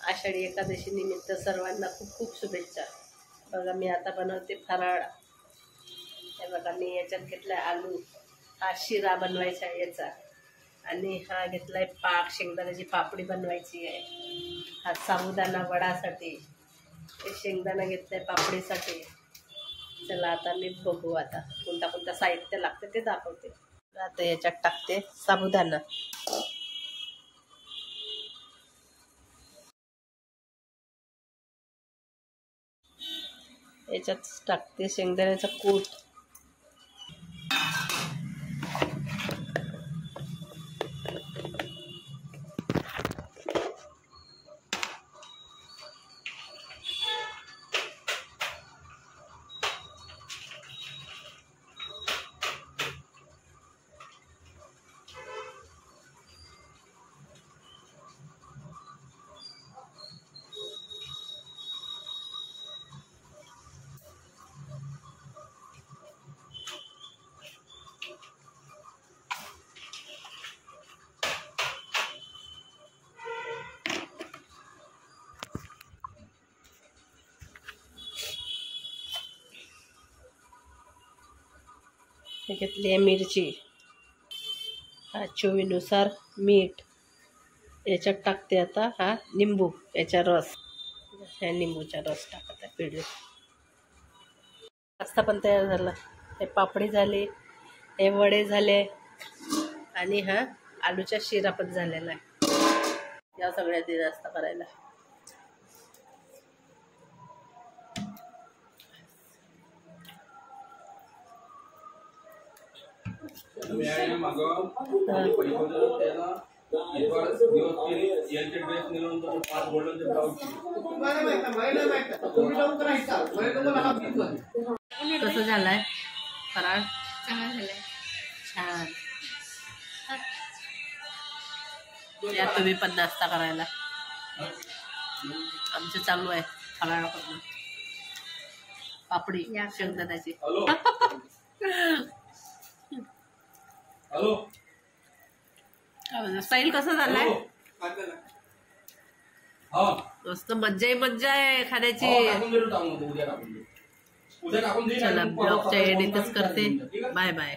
आषाढी एकादशी निमित्त सर्वांना खूप खूप शुभेच्छा। बघा मी आता बनवते फराळ। हे बघा मी याच्यात घेतलाय आलू, हा शिरा बनवायचा आहे याचा, आणि हा घेतलाय पाक, शेंगदाण्याची पापडी बनवायची आहे, हा साबुदाणा वडासाठी, हे शेंगदाणा घेतलाय पापडीसाठी। चला आता मी बघू आता कोणता कोणता साहित्य लागते ते दाखवते। आता याच्यात टाकते साबुदाणा, याच्यात टाकते शेंगदाण्याचा कूट, घेतली आहे मिरची, हा चवीनुसार मीठ, याच्यात टाकते आता हा निंबू, याचा रस, ह्या निंबूचा रस टाकत आहे पिळून। पास्ता पण तयार झाला, हे पापडी झाली, हे वडे झाले, आणि हा आलूचा शिरा पण झालेला आहे। या सगळ्याची नाश्ता करायला। कसं झालाय फराळ? चांगला झालाय, छान। या तुम्ही पण नाश्ता करायला। आमचं चालू आहे फराळ करणं, पापडी शेंगदाण्याची। स्टाईल कसं झालाय? मस्त मज्जा आहे खाण्याची। चला ब्लॉगच्या एडिटच करते, बाय बाय।